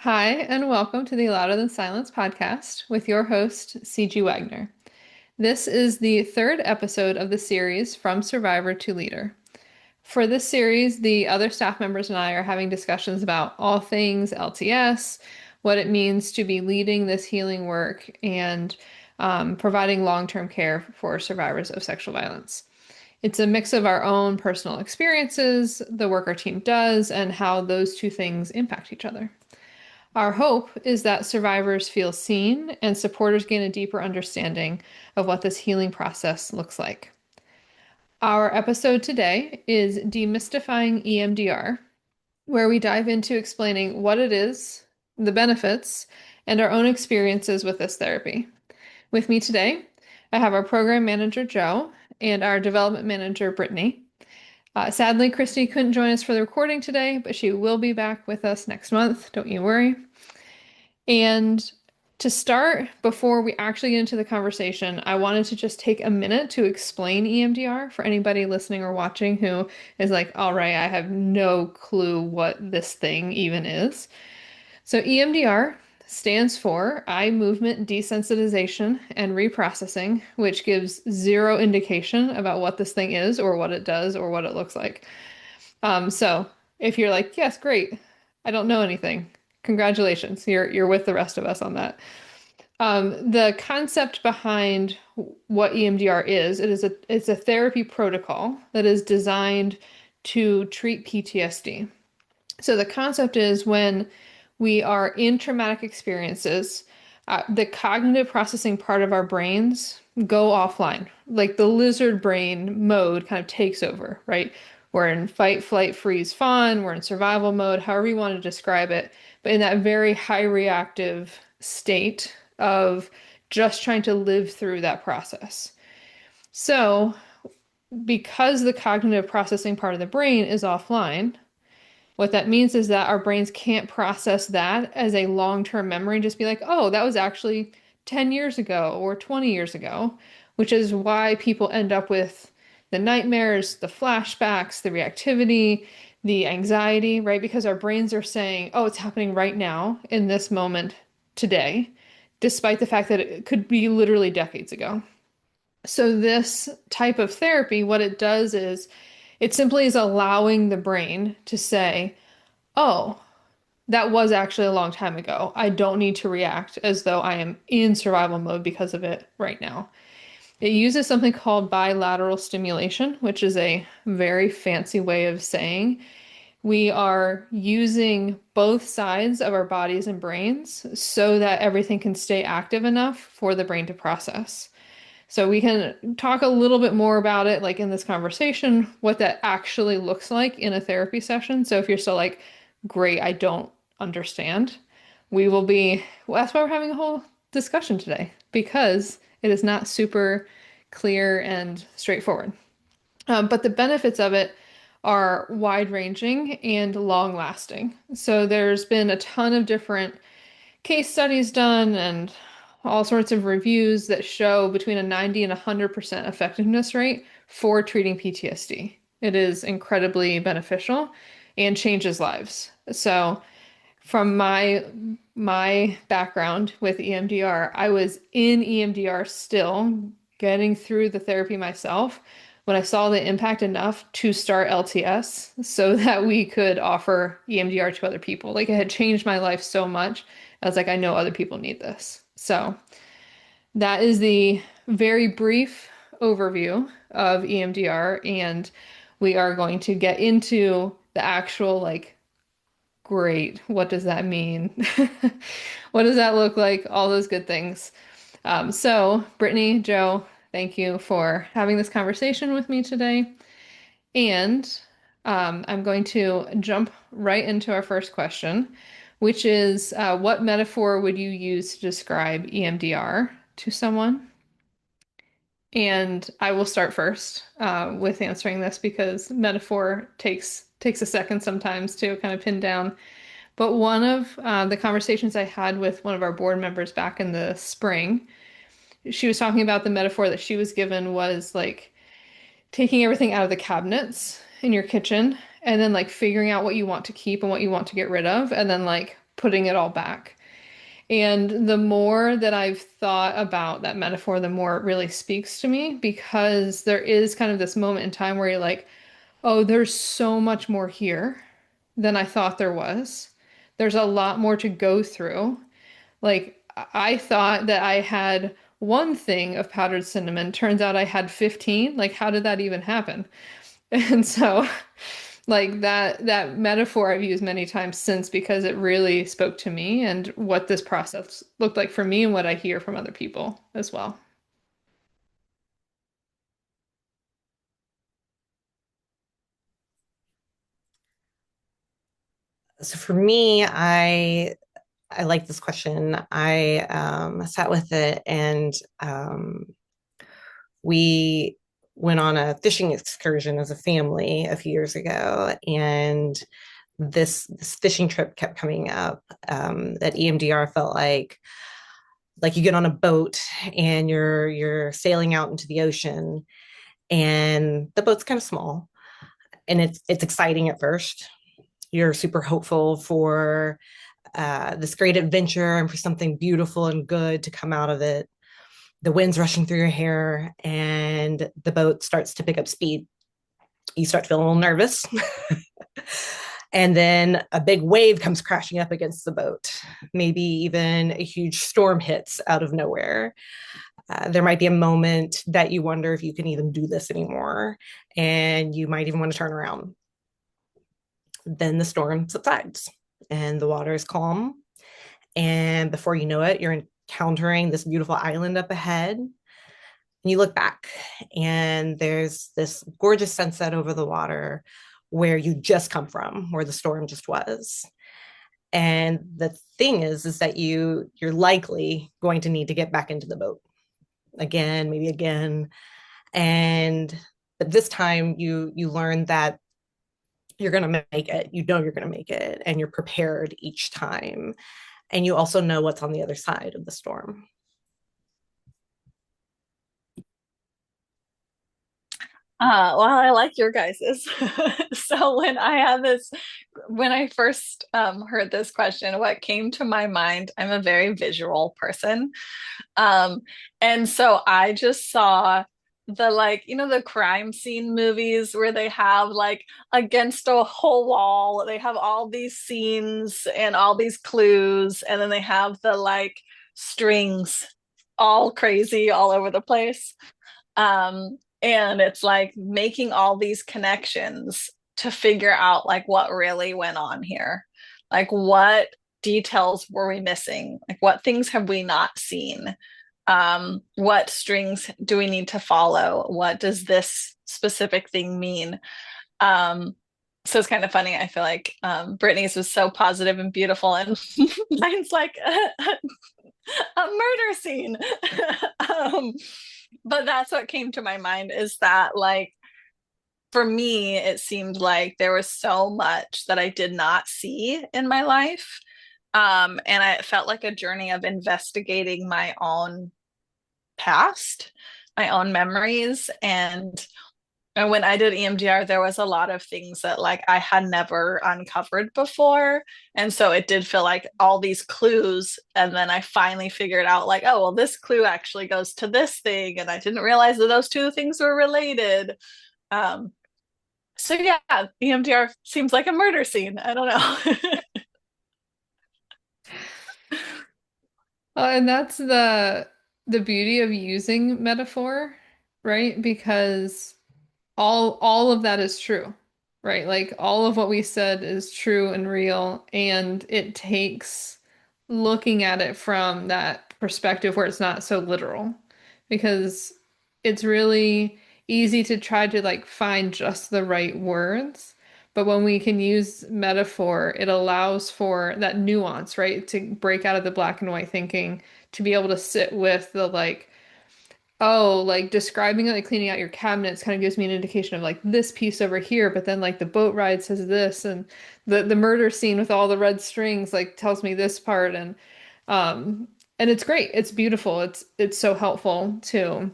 Hi, and welcome to the Louder Than Silence podcast with your host, C.G. Wagner. This is the third episode of the series From Survivor to Leader. For this series, the other staff members and I are having discussions about all things LTS, what it means to be leading this healing work, and providing long-term care for survivors of sexual violence. It's a mix of our own personal experiences, the work our team does, and how those two things impact each other. Our hope is that survivors feel seen and supporters gain a deeper understanding of what this healing process looks like. Our episode today is Demystifying EMDR, where we dive into explaining what it is, the benefits, and our own experiences with this therapy. With me today, I have our program manager, Joe, and our development manager, Brittany. Sadly, Christy couldn't join us for the recording today, but she will be back with us next month. Don't you worry. And to start, before we actually get into the conversation, I wanted to just take a minute to explain EMDR for anybody listening or watching who is like, all right, I have no clue what this thing even is. So EMDR stands for Eye Movement Desensitization and Reprocessing, which gives zero indication about what this thing is or what it does or what it looks like. So if you're like, yes, great, I don't know anything, congratulations, you're with the rest of us on that. The concept behind what EMDR is, it's a therapy protocol that is designed to treat PTSD. So the concept is when we are in traumatic experiences, the cognitive processing part of our brains go offline. Like the lizard brain mode kind of takes over, right? We're in fight, flight, freeze, fawn. We're in survival mode, however you want to describe it. But in that very high reactive state of just trying to live through that process. So, because the cognitive processing part of the brain is offline, what that means is that our brains can't process that as a long-term memory and just be like, oh, that was actually 10 years ago or 20 years ago, which is why people end up with the nightmares, the flashbacks, the reactivity, the anxiety, right? Because our brains are saying, oh, it's happening right now in this moment today, despite the fact that it could be literally decades ago. So this type of therapy, what it does is it simply is allowing the brain to say, oh, that was actually a long time ago. I don't need to react as though I am in survival mode because of it right now. It uses something called bilateral stimulation, which is a very fancy way of saying we are using both sides of our bodies and brains so that everything can stay active enough for the brain to process. So we can talk a little bit more about it, like in this conversation, what that actually looks like in a therapy session. So if you're still like, great, I don't understand, well, that's why we're having a whole discussion today, because it is not super clear and straightforward. But the benefits of it are wide-ranging and long-lasting. So there's been a ton of different case studies done and all sorts of reviews that show between a 90 and 100% effectiveness rate for treating PTSD. It is incredibly beneficial and changes lives. So from my background with EMDR, I was in EMDR still, getting through the therapy myself when I saw the impact enough to start LTS so that we could offer EMDR to other people. Like it had changed my life so much. I was like, I know other people need this. So that is the very brief overview of EMDR, and we are going to get into the actual, like, great, what does that mean? What does that look like? All those good things. So, Brittany, Joe, thank you for having this conversation with me today. And I'm going to jump right into our first question, which is what metaphor would you use to describe EMDR to someone? And I will start first with answering this because metaphor takes a second sometimes to kind of pin down. But one of the conversations I had with one of our board members back in the spring, she was talking about the metaphor that she was given was like taking everything out of the cabinets in your kitchen and then like figuring out what you want to keep and what you want to get rid of, and then like putting it all back. And the more that I've thought about that metaphor, the more it really speaks to me because there is kind of this moment in time where you're like, oh, there's so much more here than I thought there was. There's a lot more to go through. Like, I thought that I had one thing of powdered cinnamon. Turns out I had 15. Like, how did that even happen? And so, like that metaphor I've used many times since because it really spoke to me and what this process looked like for me and what I hear from other people as well. So for me, I like this question. I sat with it, and we went on a fishing excursion as a family a few years ago, and this fishing trip kept coming up. That EMDR felt like you get on a boat and you're sailing out into the ocean, and the boat's kind of small, and it's exciting at first. You're super hopeful for this great adventure and for something beautiful and good to come out of it. The wind's rushing through your hair and the boat starts to pick up speed. You start to feel a little nervous. And then a big wave comes crashing up against the boat. Maybe even a huge storm hits out of nowhere. There might be a moment that you wonder if you can even do this anymore. And you might even want to turn around. Then the storm subsides and the water is calm. And before you know it, you're encountering this beautiful island up ahead. And you look back, and there's this gorgeous sunset over the water where you just come from, where the storm just was. And the thing is that you're likely going to need to get back into the boat again, maybe again. And but this time you learn that you're going to make it. You know you're going to make it, and you're prepared each time. And you also know what's on the other side of the storm. Well, I like your guys's. So when I first heard this question, what came to my mind, I'm a very visual person. Um, and so I just saw the crime scene movies where they have like against a whole wall, they have all these scenes and all these clues, and then they have the like strings all crazy all over the place. And it's like making all these connections to figure out like what really went on here. Like what details were we missing? Like what things have we not seen? What strings do we need to follow? What does this specific thing mean? Um, so it's kind of funny. I feel like Brittany's was so positive and beautiful, and mine's like a murder scene. um, but that's what came to my mind is that, like, for me, it seemed like there was so much that I did not see in my life. And it felt like a journey of investigating my own past, my own memories, and when I did EMDR, there was a lot of things that like I had never uncovered before. And so it did feel like all these clues. And then I finally figured out like, oh, well, this clue actually goes to this thing. And I didn't realize that those two things were related. Um, so yeah, EMDR seems like a murder scene. I don't know. And that's the beauty of using metaphor, right? Because all of that is true, right? Like all of what we said is true and real, and it takes looking at it from that perspective where it's not so literal, because it's really easy to try to like find just the right words. But when we can use metaphor, it allows for that nuance, right? To break out of the black and white thinking, to be able to sit with the like, oh, like describing it, like cleaning out your cabinets kind of gives me an indication of like this piece over here, but then like the boat ride says this, and the murder scene with all the red strings like tells me this part, um and it's great. It's beautiful. It's so helpful to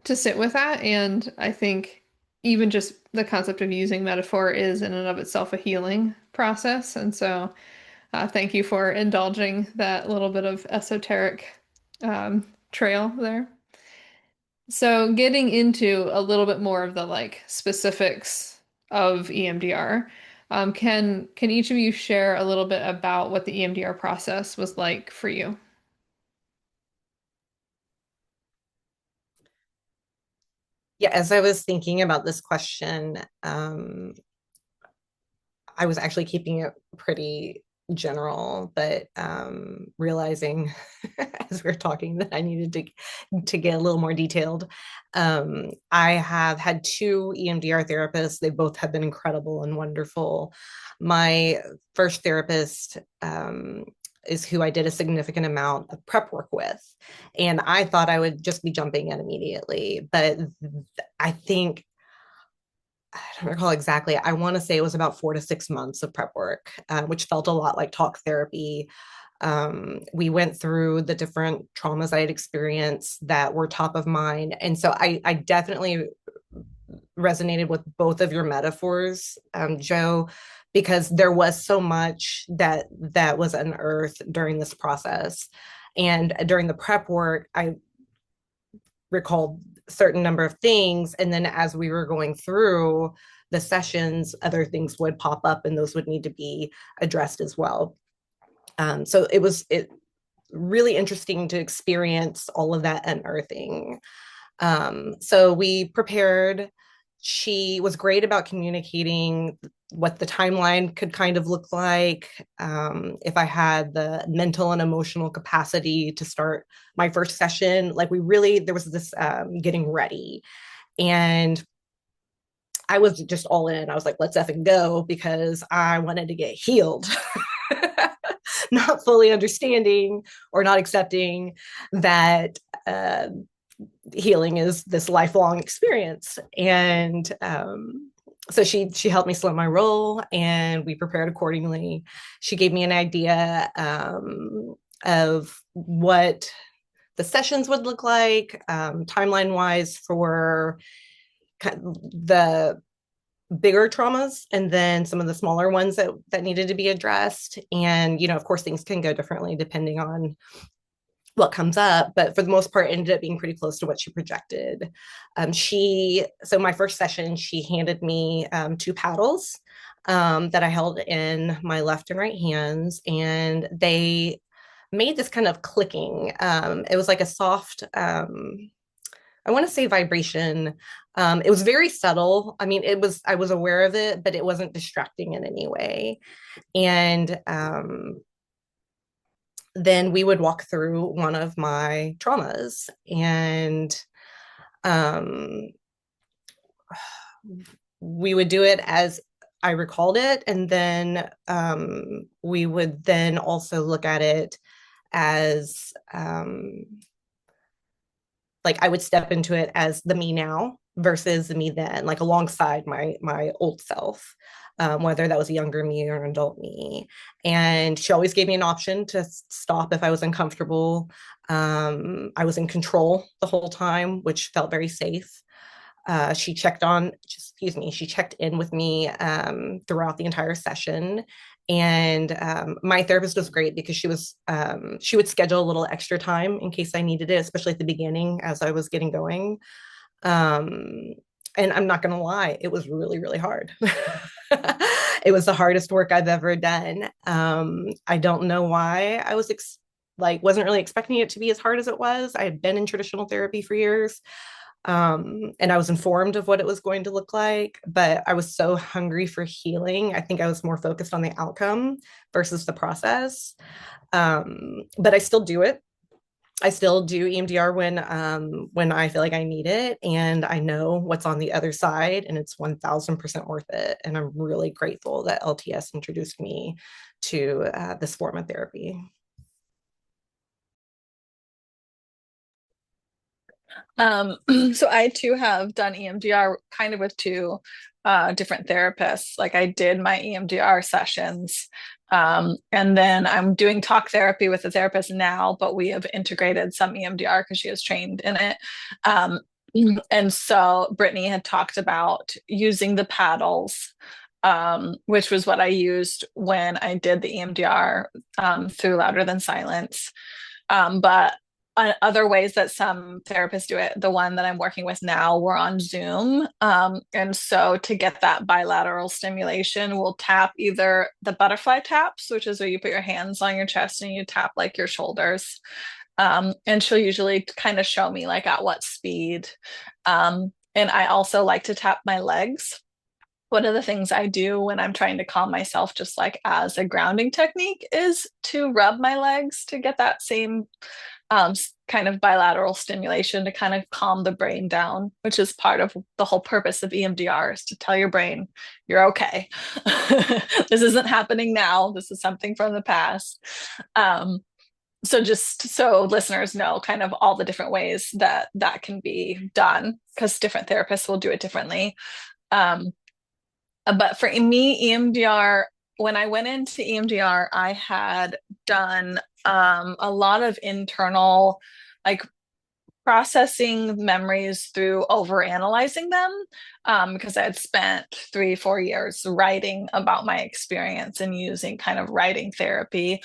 sit with that, and I think even just the concept of using metaphor is in and of itself a healing process, and so Thank you for indulging that little bit of esoteric trail there. So getting into a little bit more of the like specifics of EMDR, can each of you share a little bit about what the EMDR process was like for you? Yeah, as I was thinking about this question, I was actually keeping it pretty general, but realizing as we were talking that I needed to get a little more detailed. I have had two EMDR therapists. They both have been incredible and wonderful. My first therapist is who I did a significant amount of prep work with. And I thought I would just be jumping in immediately. But I think I don't recall exactly. I want to say it was about 4 to 6 months of prep work, which felt a lot like talk therapy. We went through the different traumas I had experienced that were top of mind. And so I definitely resonated with both of your metaphors, Joe, because there was so much that was unearthed during this process. And during the prep work, I recalled certain number of things, and then as we were going through the sessions, other things would pop up and those would need to be addressed as well. So it was really interesting to experience all of that unearthing. So we prepared. She was great about communicating what the timeline could kind of look like, if I had the mental and emotional capacity to start my first session. Like there was this getting ready. And I was just all in. I was like, let's effing go, because I wanted to get healed. Not fully understanding or not accepting that healing is this lifelong experience. And so she helped me slow my roll, and we prepared accordingly. She gave me an idea of what the sessions would look like, timeline wise, for the bigger traumas, and then some of the smaller ones that needed to be addressed. And of course, things can go differently depending on what comes up, but for the most part ended up being pretty close to what she projected. So my first session, she handed me two paddles that I held in my left and right hands, and they made this kind of clicking. It was like a soft, I want to say vibration. It was very subtle. I mean, I was aware of it, but it wasn't distracting in any way. And then we would walk through one of my traumas, and um, we would do it as I recalled it. And then we would then also look at it as like I would step into it as the me now versus the me then, like alongside my old self, whether that was a younger me or an adult me. And she always gave me an option to stop if I was uncomfortable. I was in control the whole time, which felt very safe. She checked in with me throughout the entire session. And my therapist was great because she would schedule a little extra time in case I needed it, especially at the beginning as I was getting going. And I'm not going to lie, it was really, really hard. It was the hardest work I've ever done. I don't know why I wasn't really expecting it to be as hard as it was. I had been in traditional therapy for years. And I was informed of what it was going to look like, but I was so hungry for healing. I think I was more focused on the outcome versus the process. But I still do it. I still do EMDR when I feel like I need it, and I know what's on the other side, and it's 1000% worth it. And I'm really grateful that LTS introduced me to this form of therapy. So I too have done EMDR kind of with two different therapists. Like I did my EMDR sessions, and then I'm doing talk therapy with a therapist now, but we have integrated some EMDR because she is trained in it. And so Brittany had talked about using the paddles which was what I used when I did the EMDR through Louder Than Silence. But other ways that some therapists do it, the one that I'm working with now, we're on Zoom. And so to get that bilateral stimulation, we'll tap either the butterfly taps, which is where you put your hands on your chest and you tap like your shoulders. And she'll usually kind of show me like at what speed. And I also like to tap my legs. One of the things I do when I'm trying to calm myself, just like as a grounding technique, is to rub my legs to get that same kind of bilateral stimulation to kind of calm the brain down, which is part of the whole purpose of EMDR is to tell your brain you're okay. This isn't happening now. This is something from the past. So just so listeners know kind of all the different ways that that can be done, because different therapists will do it differently. Um, but for me, EMDR, when I went into EMDR, I had done a lot of internal, like processing memories through over analyzing them, because I had spent 3, 4 years writing about my experience and using kind of writing therapy.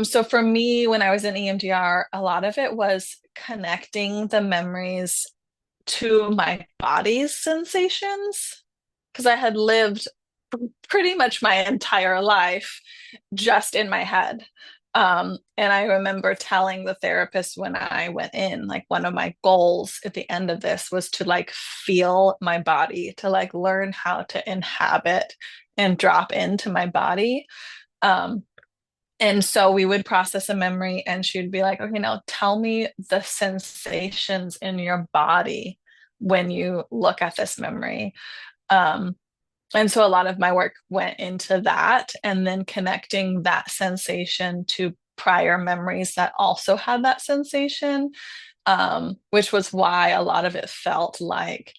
So for me, when I was in EMDR, a lot of it was connecting the memories to my body's sensations, because I had lived pretty much my entire life just in my head. And I remember telling the therapist when I went in, like one of my goals at the end of this was to like feel my body, to like learn how to inhabit and drop into my body. Um, and so we would process a memory and she'd be like, okay, now tell me the sensations in your body when you look at this memory. Um, and so a lot of my work went into that and then connecting that sensation to prior memories that also had that sensation, which was why a lot of it felt like,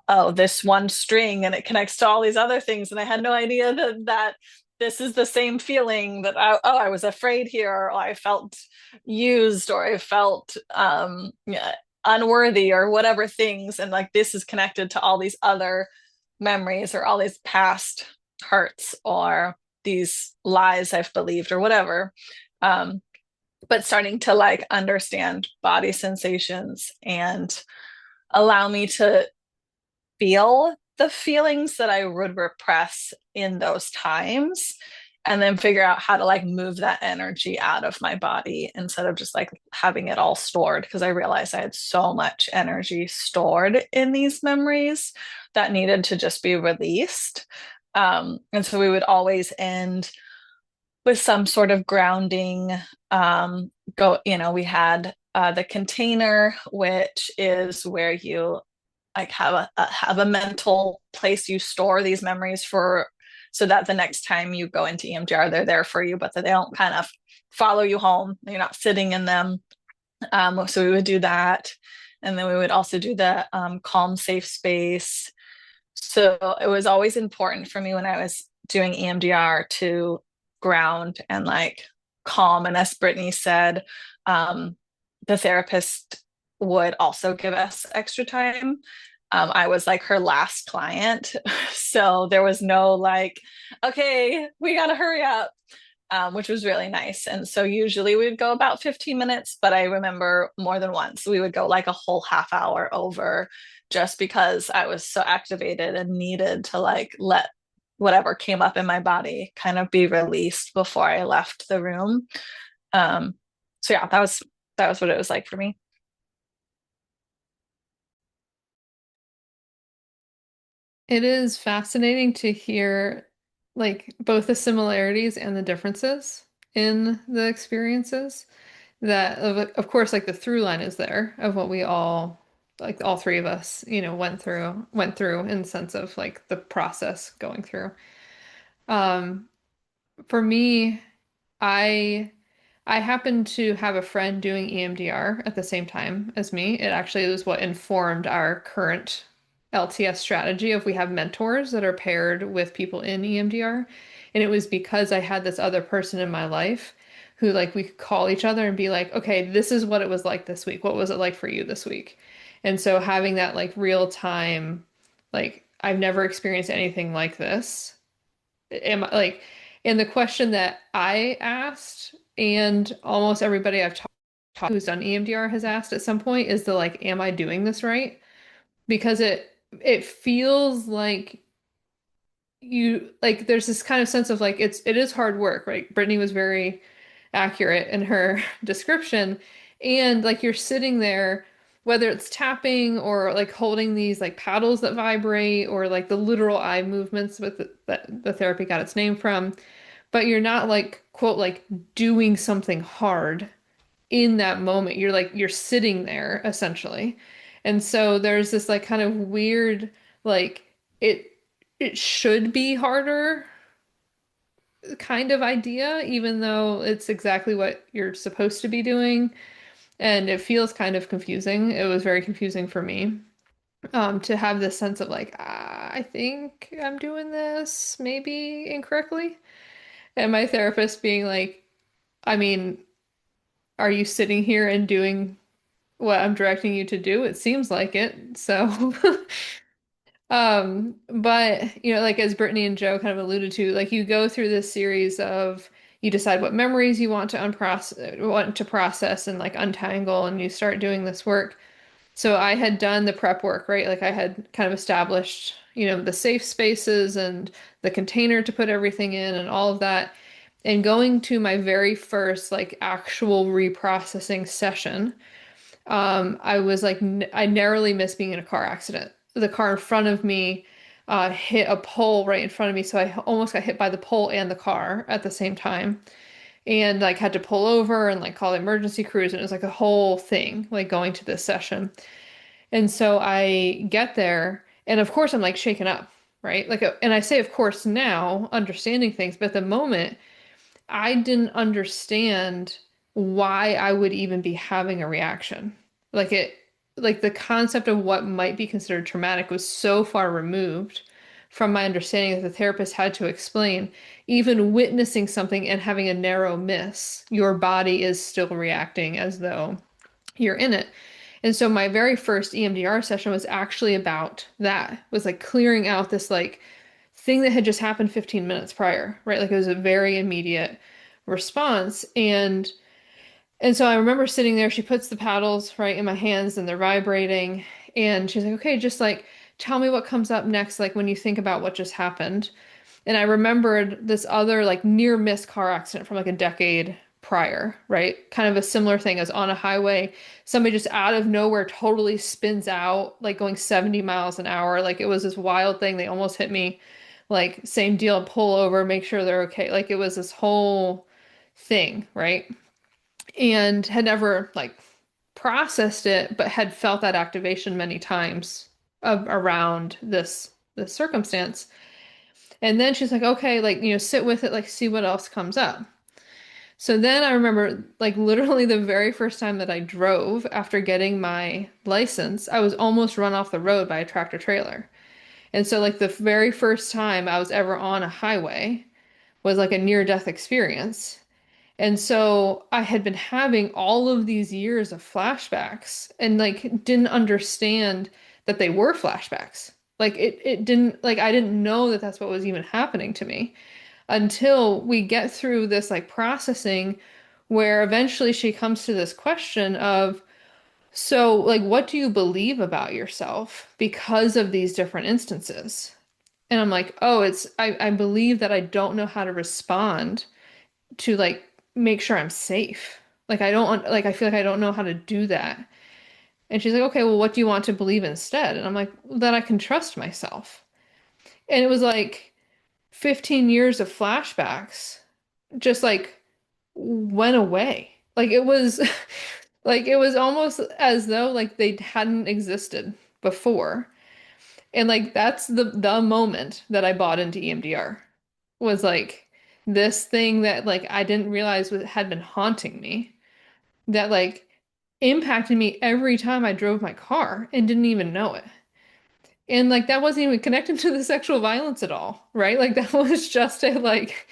oh, this one string and it connects to all these other things. And I had no idea that this is the same feeling that I was afraid here, or I felt used, or I felt yeah, unworthy, or whatever things. And like this is connected to all these other memories or all these past hurts or these lies I've believed or whatever. Um, but starting to like understand body sensations and allow me to feel the feelings that I would repress in those times, and then figure out how to like move that energy out of my body instead of just like having it all stored, because I realized I had so much energy stored in these memories that needed to just be released. And so we would always end with some sort of grounding. We had the container, which is where you like have a mental place you store these memories for, so that the next time you go into EMDR, they're there for you, but that they don't kind of follow you home. You're not sitting in them. So we would do that. And then we would also do the calm, safe space. So it was always important for me when I was doing EMDR to ground and like calm. And as Brittany said, the therapist would also give us extra time. I was like her last client. So there was no like, okay, we got to hurry up, which was really nice. And so usually we'd go about 15 minutes, but I remember more than once we would go like a whole half hour over, just because I was so activated and needed to like let whatever came up in my body kind of be released before I left the room. Um, so yeah, that was what it was like for me. It is fascinating to hear like both the similarities and the differences in the experiences. That of course like the through line is there of what we all like all three of us, went through in the sense of like the process going through. Um, for me, I I happened to have a friend doing EMDR at the same time as me. It actually was what informed our current LTS strategy of we have mentors that are paired with people in EMDR. And it was because I had this other person in my life who like we could call each other and be like, okay, this is what it was like this week. What was it like for you this week? And so having that like real time, like I've never experienced anything like this. Am I like, and the question that I asked, and almost everybody I've talked who's done EMDR has asked at some point, is the like, am I doing this right? Because it feels like you like there's this kind of sense of like it is hard work, right? Brittany was very accurate in her description. And like you're sitting there, whether it's tapping or like holding these like paddles that vibrate or like the literal eye movements with that the therapy got its name from, but you're not like, quote, like doing something hard in that moment. You're like, you're sitting there essentially. And so there's this like kind of weird, like it it should be harder kind of idea, even though it's exactly what you're supposed to be doing. And it feels kind of confusing. It was very confusing for me, to have this sense of like, I think I'm doing this maybe incorrectly. And my therapist being like, I mean, are you sitting here and doing what I'm directing you to do? It seems like it. So, but like as Brittany and Joe kind of alluded to, like you go through this series of you decide what memories you want to process and like untangle, and you start doing this work. So I had done the prep work, right? Like I had kind of established, the safe spaces and the container to put everything in and all of that. And going to my very first like actual reprocessing session, I was like, I narrowly missed being in a car accident. The car in front of me hit a pole right in front of me, so I almost got hit by the pole and the car at the same time, and like had to pull over and like call the emergency crews, and it was like a whole thing, like going to this session. And so I get there, and of course I'm like shaken up, right? Like, and I say of course now, understanding things, but at the moment I didn't understand why I would even be having a reaction. Like like the concept of what might be considered traumatic was so far removed from my understanding that the therapist had to explain, even witnessing something and having a narrow miss, your body is still reacting as though you're in it. And so my very first EMDR session was actually about that, was like clearing out this like thing that had just happened 15 minutes prior, right? Like it was a very immediate response. And so I remember sitting there, she puts the paddles right in my hands and they're vibrating. And she's like, okay, just like tell me what comes up next, like when you think about what just happened. And I remembered this other like near miss car accident from like a decade prior, right? Kind of a similar thing as on a highway, somebody just out of nowhere totally spins out, like going 70 miles an hour. Like it was this wild thing. They almost hit me. Like same deal, pull over, make sure they're okay. Like it was this whole thing, right? And had never like processed it, but had felt that activation many times around this circumstance. And then she's like, okay, like, sit with it, like, see what else comes up. So then I remember, like, literally the very first time that I drove after getting my license, I was almost run off the road by a tractor trailer. And so, like, the very first time I was ever on a highway was like a near-death experience. And so I had been having all of these years of flashbacks and like didn't understand that they were flashbacks. Like it didn't like I didn't know that that's what was even happening to me until we get through this like processing where eventually she comes to this question of, so like what do you believe about yourself because of these different instances? And I'm like, oh, I believe that I don't know how to respond to like make sure I'm safe. Like I don't like I feel like I don't know how to do that. And she's like, "Okay, well what do you want to believe instead?" And I'm like, "That I can trust myself." And it was like 15 years of flashbacks just like went away. Like it was like it was almost as though like they hadn't existed before. And like that's the moment that I bought into EMDR, was like this thing that like I didn't realize had been haunting me, that like impacted me every time I drove my car and didn't even know it. And like that wasn't even connected to the sexual violence at all, right? Like that was just a like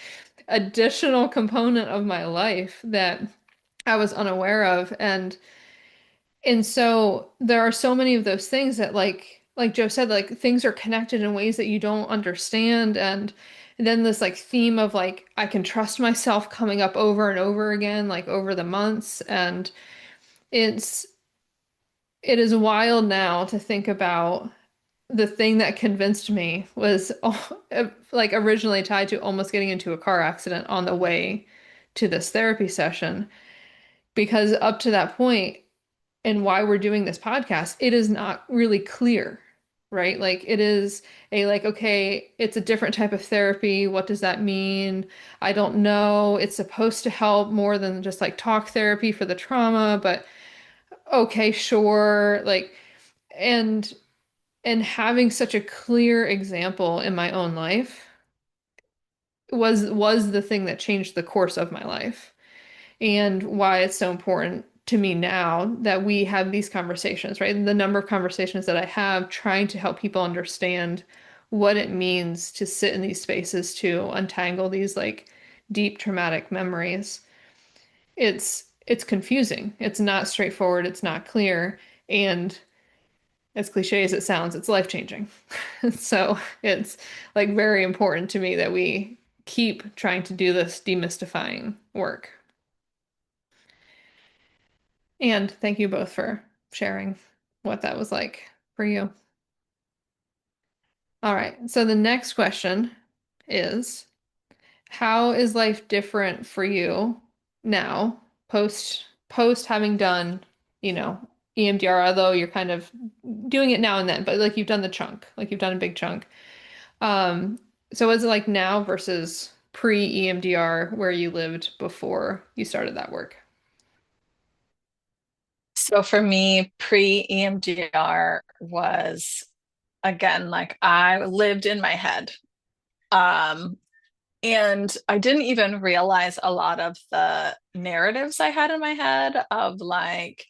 additional component of my life that I was unaware of. And so there are so many of those things that like like Joe said, like things are connected in ways that you don't understand. And then this like theme of like I can trust myself coming up over and over again, like over the months. And it's it is wild now to think about the thing that convinced me was like originally tied to almost getting into a car accident on the way to this therapy session. Because up to that point, and why we're doing this podcast, it is not really clear, right? Like it is a like, okay, it's a different type of therapy. What does that mean? I don't know. It's supposed to help more than just like talk therapy for the trauma, but okay, sure. Like, and having such a clear example in my own life was the thing that changed the course of my life and why it's so important to me now that we have these conversations, right? The number of conversations that I have trying to help people understand what it means to sit in these spaces to untangle these like deep traumatic memories. It's confusing. It's not straightforward, it's not clear, and as cliche as it sounds, it's life-changing. So it's like very important to me that we keep trying to do this demystifying work. And thank you both for sharing what that was like for you. All right. So the next question is, how is life different for you now, post having done, you know, EMDR, although you're kind of doing it now and then, but like you've done the chunk, like you've done a big chunk. Um, so is it like now versus pre-EMDR where you lived before you started that work? So for me, pre-EMDR was again like I lived in my head. Um, and I didn't even realize a lot of the narratives I had in my head of like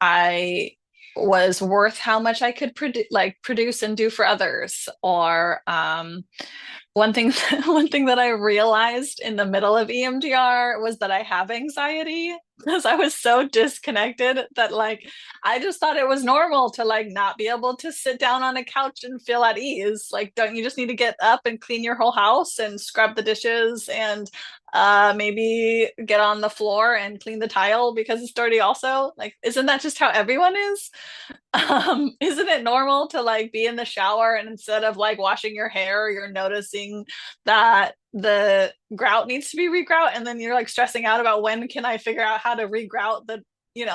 I was worth how much I could produce and do for others, or one thing one thing that I realized in the middle of EMDR was that I have anxiety because I was so disconnected that like I just thought it was normal to like not be able to sit down on a couch and feel at ease. Like, don't you just need to get up and clean your whole house and scrub the dishes and maybe get on the floor and clean the tile because it's dirty also? Like, isn't that just how everyone is? Isn't it normal to like be in the shower and instead of like washing your hair, you're noticing that the grout needs to be regrout, and then you're like stressing out about when can I figure out how to regrout the,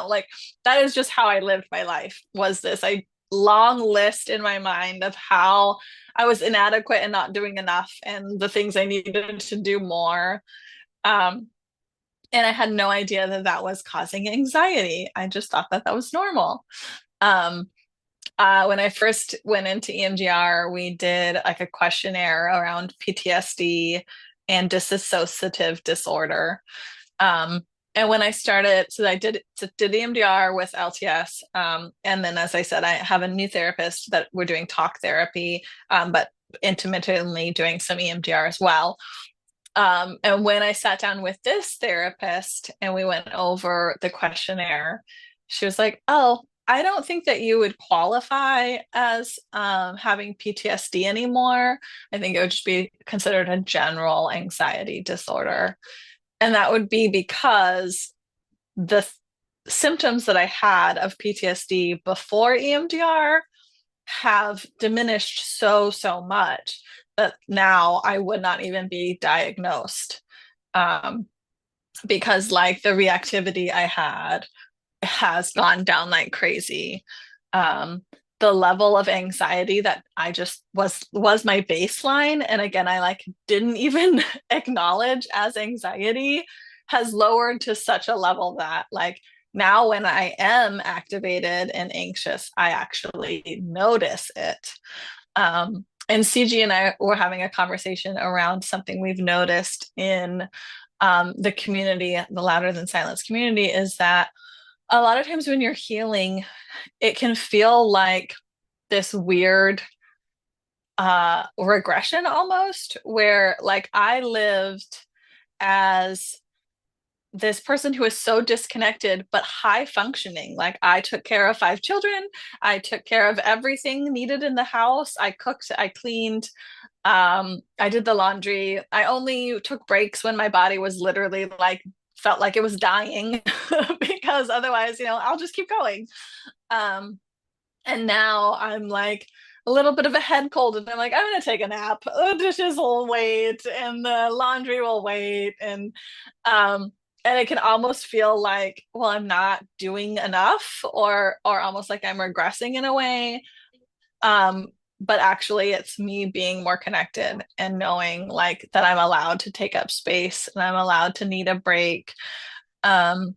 like that is just how I lived my life. Was this a long list in my mind of how I was inadequate and not doing enough and the things I needed to do more. Um, and I had no idea that that was causing anxiety. I just thought that that was normal. Um, when I first went into EMDR, we did like a questionnaire around PTSD and dissociative disorder. Um, and when I started, so I did EMDR with LTS, and then as I said, I have a new therapist that we're doing talk therapy, but intermittently doing some EMDR as well. And when I sat down with this therapist and we went over the questionnaire, she was like, "Oh, I don't think that you would qualify as having PTSD anymore. I think it would just be considered a general anxiety disorder." And that would be because the symptoms that I had of PTSD before EMDR have diminished so much that now I would not even be diagnosed, um, because like the reactivity I had has gone down like crazy. Um, the level of anxiety that I just was my baseline, and again, I like didn't even acknowledge as anxiety, has lowered to such a level that like now when I am activated and anxious, I actually notice it. And CG and I were having a conversation around something we've noticed in the community, the Louder Than Silence community, is that a lot of times when you're healing, it can feel like this weird regression almost, where like I lived as this person who is so disconnected but high functioning. Like, I took care of 5 children, I took care of everything needed in the house, I cooked, I cleaned, I did the laundry. I only took breaks when my body was literally like, felt like it was dying, because otherwise, I'll just keep going. Um, and now I'm like a little bit of a head cold, and I'm like, I'm gonna take a nap. The dishes will wait, and the laundry will wait, and it can almost feel like, well, I'm not doing enough, or almost like I'm regressing in a way. Um, but actually, it's me being more connected and knowing like that I'm allowed to take up space and I'm allowed to need a break. Um,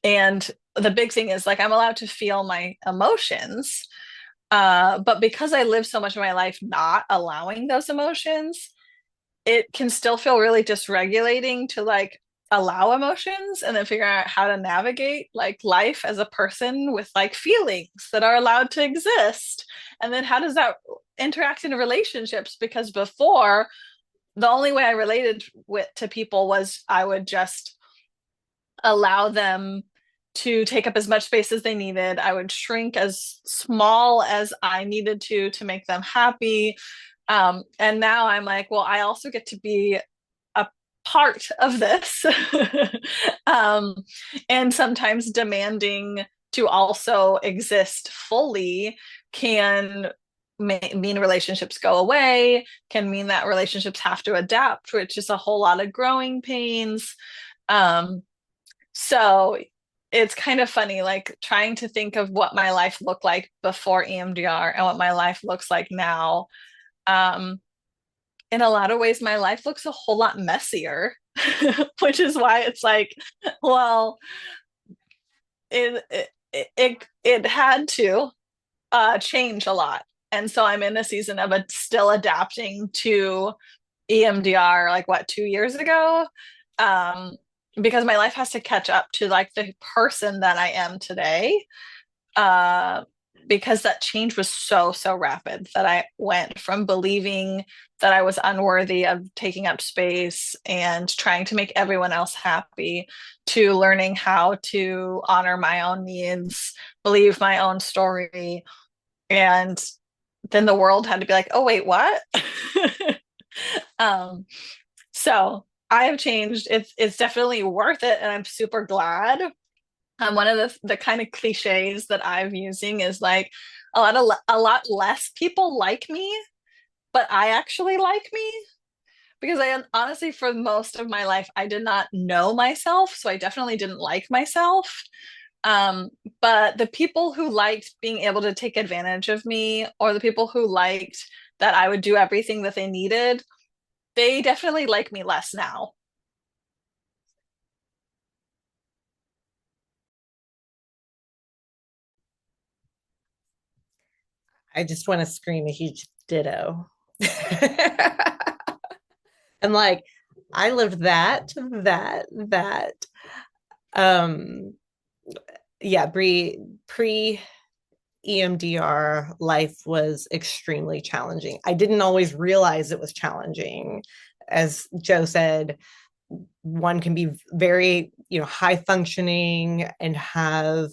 and the big thing is like I'm allowed to feel my emotions. But because I live so much of my life not allowing those emotions, it can still feel really dysregulating to like allow emotions and then figure out how to navigate like life as a person with like feelings that are allowed to exist. And then how does that interact in relationships? Because before, the only way I related with to people was I would just allow them to take up as much space as they needed. I would shrink as small as I needed to make them happy. And now I'm like, well, I also get to be a part of this. um, and sometimes demanding to also exist fully can mean relationships go away, can mean that relationships have to adapt, which is a whole lot of growing pains. Um, so it's kind of funny, like trying to think of what my life looked like before EMDR and what my life looks like now. Um, in a lot of ways, my life looks a whole lot messier, which is why it's like, well, it had to change a lot. And so I'm in a season of still adapting to EMDR, like what, 2 years ago? Um, because my life has to catch up to like the person that I am today. Uh, because that change was so rapid that I went from believing that I was unworthy of taking up space and trying to make everyone else happy to learning how to honor my own needs, believe my own story. And then the world had to be like, oh, wait, what? um, so I have changed. It's definitely worth it, and I'm super glad. One of the kind of cliches that I'm using is like a lot less people like me, but I actually like me, because I honestly, for most of my life, I did not know myself, so I definitely didn't like myself. Um, but the people who liked being able to take advantage of me, or the people who liked that I would do everything that they needed, they definitely like me less now. I just want to scream a huge ditto. And like, I lived that. Um, yeah, pre EMDR life was extremely challenging. I didn't always realize it was challenging. As Joe said, one can be very, high functioning and have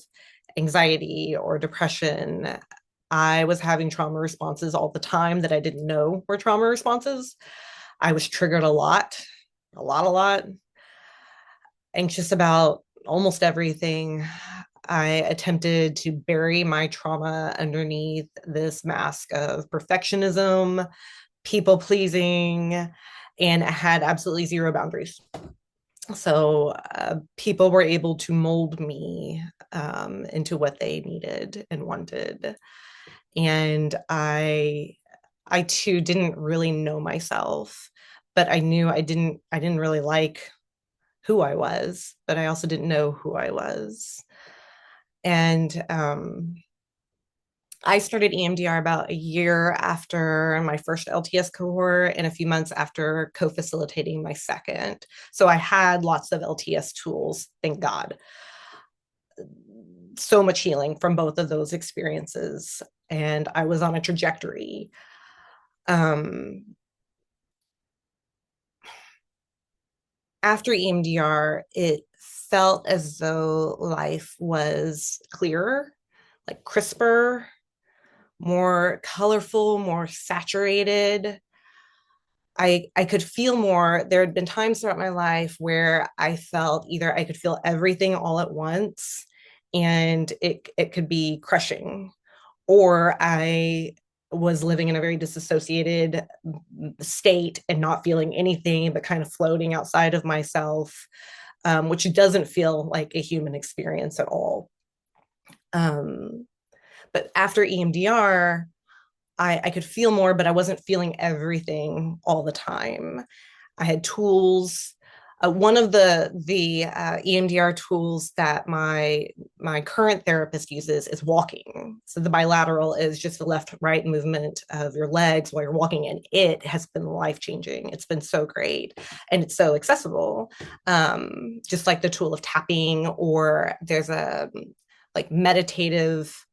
anxiety or depression. I was having trauma responses all the time that I didn't know were trauma responses. I was triggered a lot, anxious about almost everything. I attempted to bury my trauma underneath this mask of perfectionism, people pleasing, and had absolutely zero boundaries. So people were able to mold me into what they needed and wanted. And I too didn't really know myself, but I knew I didn't really like who I was, but I also didn't know who I was. And I started EMDR about a year after my first LTS cohort and a few months after co facilitating my second. So I had lots of LTS tools, thank God. So much healing from both of those experiences. And I was on a trajectory. Um, after EMDR, it felt as though life was clearer, like crisper, more colorful, more saturated. I could feel more. There had been times throughout my life where I felt either I could feel everything all at once and it could be crushing, or I was living in a very disassociated state and not feeling anything but kind of floating outside of myself, which doesn't feel like a human experience at all. Um, but after EMDR, I could feel more, but I wasn't feeling everything all the time. I had tools. One of the EMDR tools that my current therapist uses is walking. So the bilateral is just the left right movement of your legs while you're walking, and it has been life changing. It's been so great, and it's so accessible. Just like the tool of tapping, or there's a like meditative,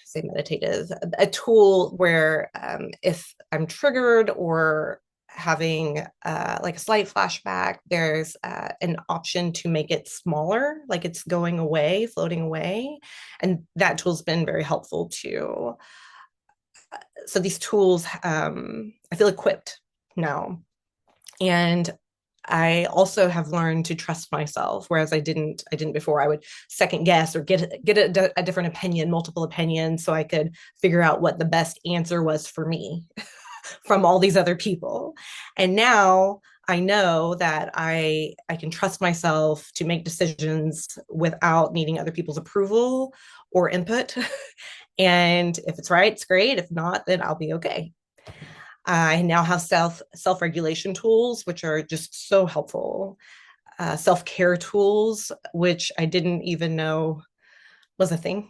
say meditative, a tool where if I'm triggered or having like a slight flashback, there's an option to make it smaller, like it's going away, floating away. And that tool's been very helpful too. So these tools, I feel equipped now. And I also have learned to trust myself, whereas I didn't before. I would second guess or get a different opinion, multiple opinions, so I could figure out what the best answer was for me from all these other people. And now I know that I can trust myself to make decisions without needing other people's approval or input. And if it's right, it's great. If not, then I'll be okay. I now have self-regulation tools, which are just so helpful. Self-care tools, which I didn't even know was a thing.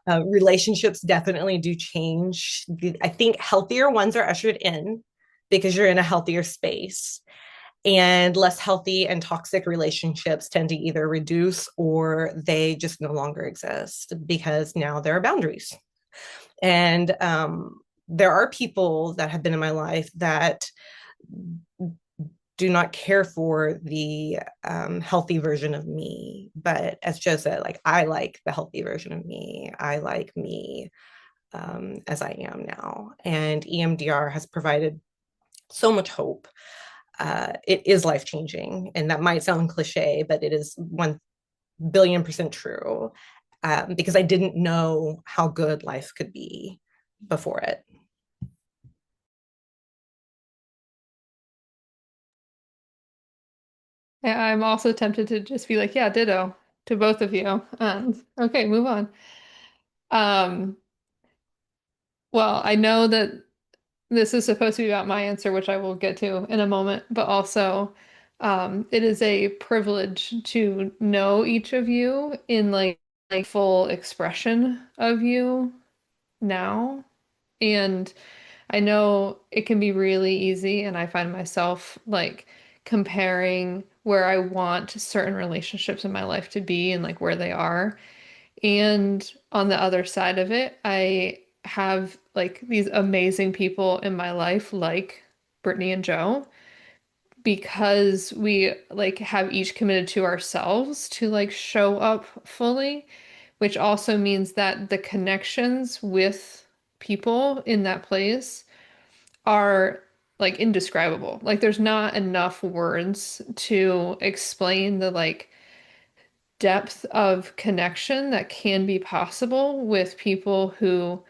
Relationships definitely do change. I think healthier ones are ushered in because you're in a healthier space. And less healthy and toxic relationships tend to either reduce or they just no longer exist because now there are boundaries. And there are people that have been in my life that do not care for the healthy version of me. But as Joe said, like, I like the healthy version of me. I like me as I am now. And EMDR has provided so much hope. It is life changing. And that might sound cliche, but it is 1,000,000,000% true. Because I didn't know how good life could be before it. Yeah, I'm also tempted to just be like, yeah, ditto to both of you. And okay, move on. Um, well, I know that this is supposed to be about my answer, which I will get to in a moment, but also it is a privilege to know each of you in like full expression of you now. And I know it can be really easy, and I find myself like comparing where I want certain relationships in my life to be and like where they are. And on the other side of it, I have like these amazing people in my life, like Brittany and Joe, because we like have each committed to ourselves to like show up fully, which also means that the connections with people in that place are like indescribable. Like there's not enough words to explain the like depth of connection that can be possible with people who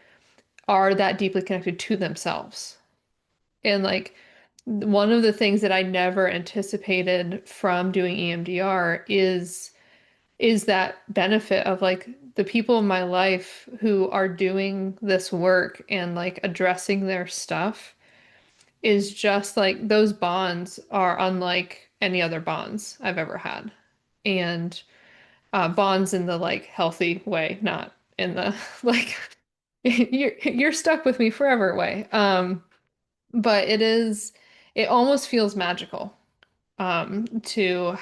are that deeply connected to themselves. And like one of the things that I never anticipated from doing EMDR is that benefit of like the people in my life who are doing this work and like addressing their stuff is just like those bonds are unlike any other bonds I've ever had. And bonds in the like healthy way, not in the like you're stuck with me forever way. But it almost feels magical to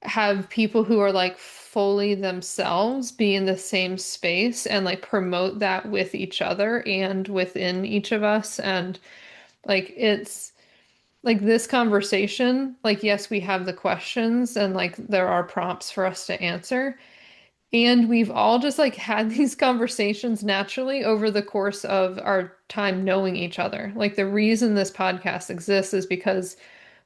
have people who are like fully themselves be in the same space and like promote that with each other and within each of us. And like like this conversation, like yes, we have the questions and like there are prompts for us to answer. And we've all just like had these conversations naturally over the course of our time knowing each other. Like the reason this podcast exists is because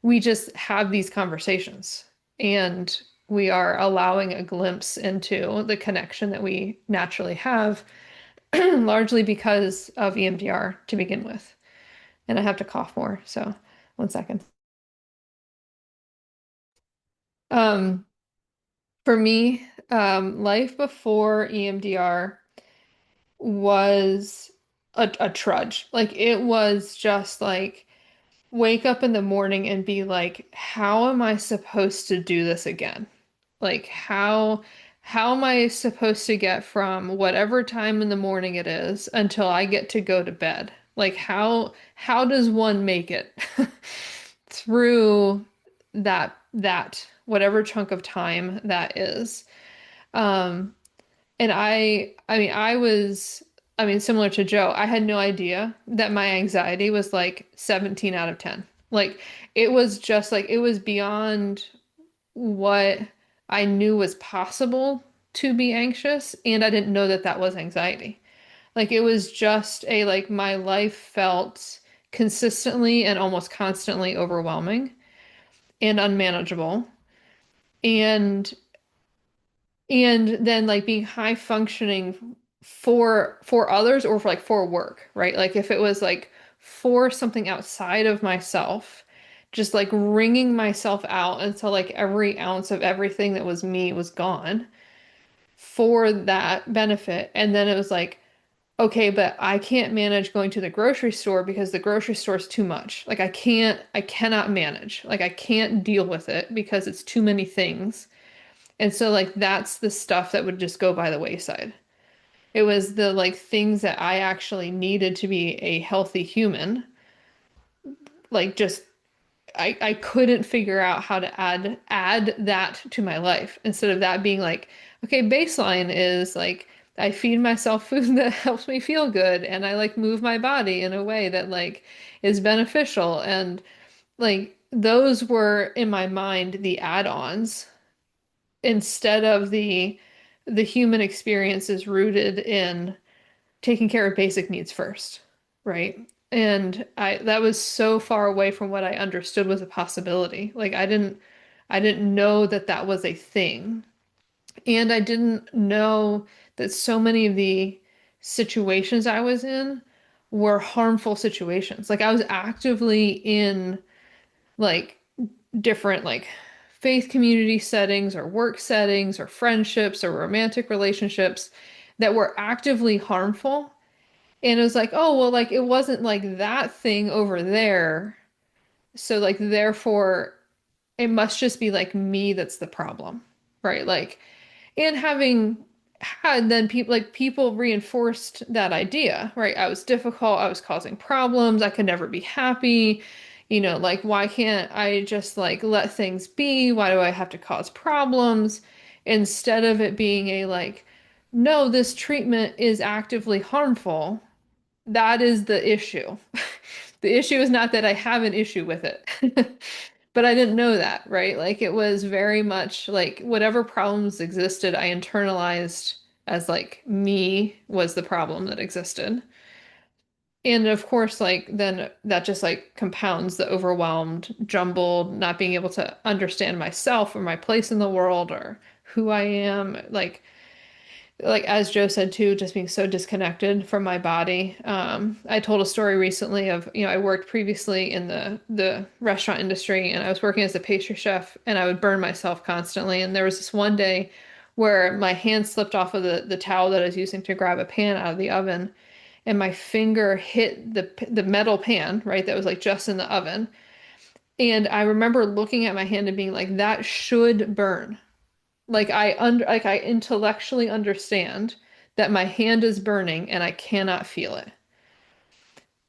we just have these conversations and we are allowing a glimpse into the connection that we naturally have, largely because of EMDR to begin with. And I have to cough more, so 1 second. Um, for me, life before EMDR was a trudge. Like it was just like wake up in the morning and be like, how am I supposed to do this again? Like how am I supposed to get from whatever time in the morning it is until I get to go to bed? Like how does one make it through that whatever chunk of time that is? Um, and I mean, I mean, similar to Joe, I had no idea that my anxiety was like 17 out of 10. Like, it was just like, it was beyond what I knew was possible to be anxious. And I didn't know that that was anxiety. Like, it was just like, my life felt consistently and almost constantly overwhelming and unmanageable. And then like being high functioning for others or for like for work, right? Like if it was like for something outside of myself, just like wringing myself out until like every ounce of everything that was me was gone for that benefit. And then it was like, okay, but I can't manage going to the grocery store because the grocery store is too much. Like I cannot manage. Like I can't deal with it because it's too many things. And so like that's the stuff that would just go by the wayside. It was the like things that I actually needed to be a healthy human. Like just I couldn't figure out how to add that to my life instead of that being like, okay, baseline is like I feed myself food that helps me feel good and I like move my body in a way that like is beneficial and like those were in my mind the add-ons instead of the human experience is rooted in taking care of basic needs first, right? And I that was so far away from what I understood was a possibility. Like I didn't know that that was a thing. And I didn't know that so many of the situations I was in were harmful situations. Like I was actively in like different like faith community settings or work settings or friendships or romantic relationships that were actively harmful. And it was like, oh, well, like it wasn't like that thing over there. So like therefore it must just be like me that's the problem. Right? Like and having had then people reinforced that idea, right? I was difficult, I was causing problems, I could never be happy. You know, like why can't I just like let things be? Why do I have to cause problems? Instead of it being a like, no, this treatment is actively harmful. That is the issue. The issue is not that I have an issue with it. But I didn't know that, right? Like it was very much like whatever problems existed, I internalized as like me was the problem that existed. And of course, like then that just like compounds the overwhelmed, jumbled, not being able to understand myself or my place in the world or who I am. Like as Joe said too, just being so disconnected from my body. I told a story recently of, you know, I worked previously in the restaurant industry and I was working as a pastry chef and I would burn myself constantly. And there was this one day where my hand slipped off of the towel that I was using to grab a pan out of the oven and my finger hit the metal pan, right, that was like just in the oven. And I remember looking at my hand and being like, that should burn. Like I intellectually understand that my hand is burning and I cannot feel it.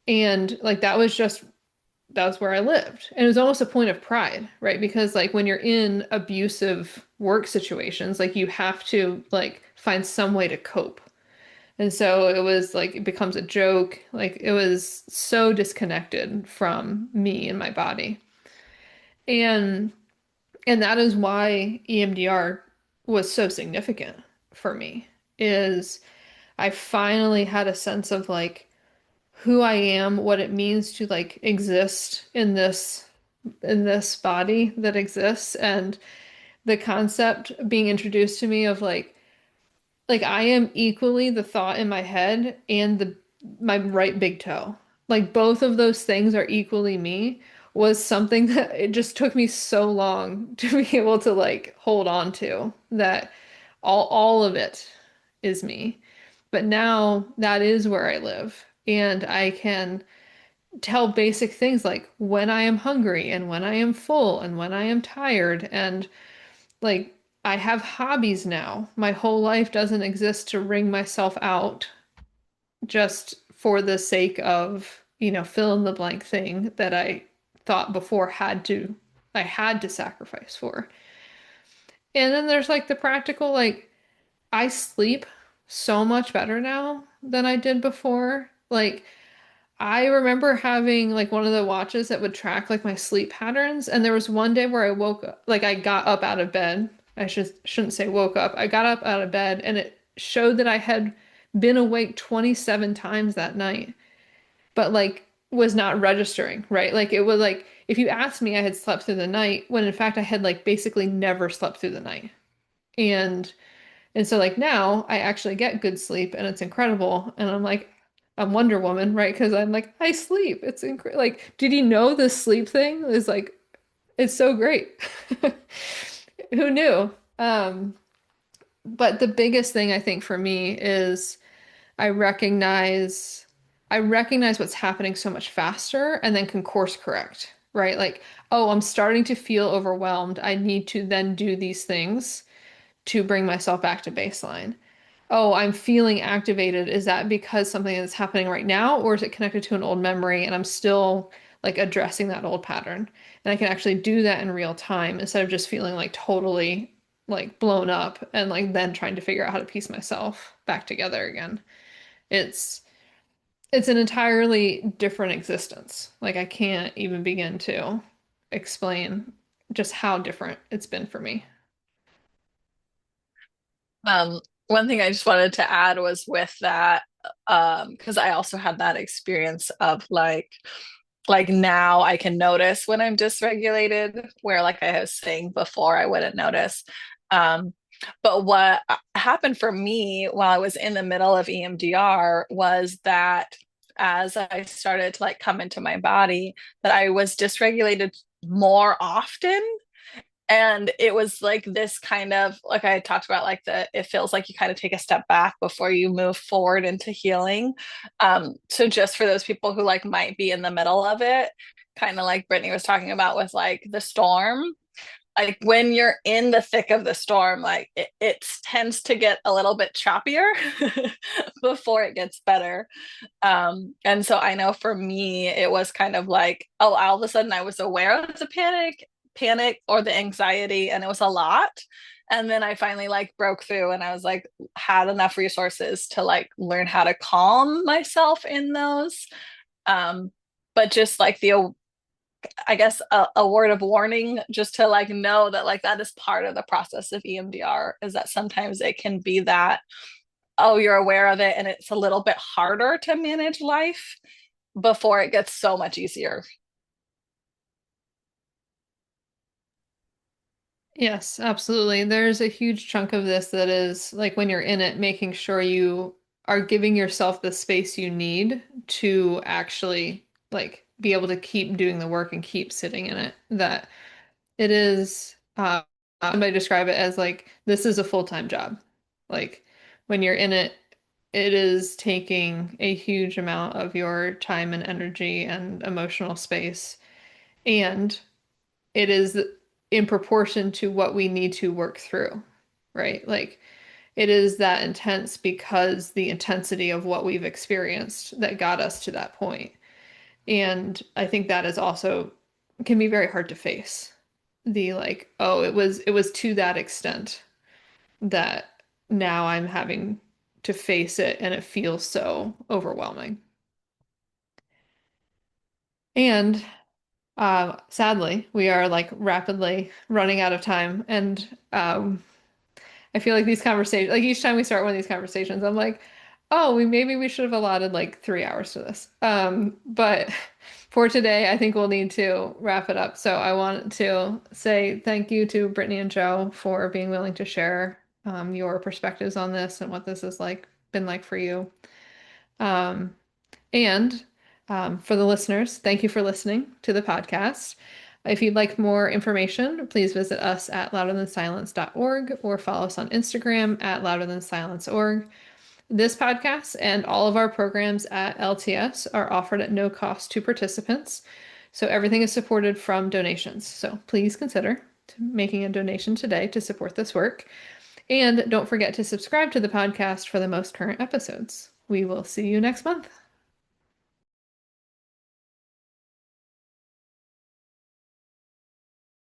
And like that was where I lived. And it was almost a point of pride, right? Because like when you're in abusive work situations, like you have to like find some way to cope. And so it was like it becomes a joke. Like it was so disconnected from me and my body. And and that is why EMDR was so significant for me is I finally had a sense of like who I am, what it means to like exist in this body that exists, and the concept being introduced to me of like I am equally the thought in my head and the my right big toe. Like both of those things are equally me was something that it just took me so long to be able to like hold on to that all of it is me. But now that is where I live and I can tell basic things like when I am hungry and when I am full and when I am tired and like I have hobbies now. My whole life doesn't exist to wring myself out just for the sake of, fill in the blank thing that I thought before I had to sacrifice for. And then there's like the practical, like I sleep so much better now than I did before. Like I remember having like one of the watches that would track like my sleep patterns, and there was one day where I woke up, like I got up out of bed. I shouldn't say woke up. I got up out of bed and it showed that I had been awake 27 times that night, but like was not registering, right? Like it was like if you asked me I had slept through the night when in fact I had like basically never slept through the night. And and so like now I actually get good sleep and it's incredible. And I'm like, I'm Wonder Woman, right? Because I'm like, I sleep. It's incredible. Like, did you know this sleep thing is like, it's so great. Who knew? But the biggest thing I think for me is I recognize I recognize what's happening so much faster and then can course correct, right? Like, oh, I'm starting to feel overwhelmed. I need to then do these things to bring myself back to baseline. Oh, I'm feeling activated. Is that because something is happening right now, or is it connected to an old memory and I'm still like addressing that old pattern? And I can actually do that in real time instead of just feeling like totally like blown up and like then trying to figure out how to piece myself back together again. It's it's an entirely different existence. Like I can't even begin to explain just how different it's been for me. Um, One thing I just wanted to add was with that, because I also had that experience of like now I can notice when I'm dysregulated, where like I was saying before, I wouldn't notice. Um, but what happened for me while I was in the middle of EMDR was that as I started to like come into my body, that I was dysregulated more often, and it was like this kind of like I talked about, like the it feels like you kind of take a step back before you move forward into healing. So just for those people who like might be in the middle of it, kind of like Brittany was talking about with like the storm, like when you're in the thick of the storm, like it tends to get a little bit choppier before it gets better. And so I know for me, it was kind of like, oh, all of a sudden I was aware of the panic or the anxiety, and it was a lot. And then I finally like broke through and I was like, had enough resources to like learn how to calm myself in those. Um, but just like I guess a word of warning just to like know that like that is part of the process of EMDR, is that sometimes it can be that, oh, you're aware of it and it's a little bit harder to manage life before it gets so much easier. Yes, absolutely. There's a huge chunk of this that is like when you're in it, making sure you are giving yourself the space you need to actually like be able to keep doing the work and keep sitting in it. That it is, somebody describe it as like this is a full-time job. Like when you're in it, it is taking a huge amount of your time and energy and emotional space. And it is in proportion to what we need to work through, right? Like it is that intense because the intensity of what we've experienced that got us to that point. And I think that is also can be very hard to face. The like, oh, it was to that extent that now I'm having to face it, and it feels so overwhelming. And sadly, we are like rapidly running out of time, and I feel like these conversations, like each time we start one of these conversations, I'm like, oh, we should have allotted like 3 hours to this. But for today, I think we'll need to wrap it up. So I want to say thank you to Brittany and Joe for being willing to share your perspectives on this and what this has like been like for you. Um, and for the listeners, thank you for listening to the podcast. If you'd like more information, please visit us at louderthansilence.org or follow us on Instagram at louderthansilence.org. This podcast and all of our programs at LTS are offered at no cost to participants. So everything is supported from donations. So please consider making a donation today to support this work. And don't forget to subscribe to the podcast for the most current episodes. We will see you next month.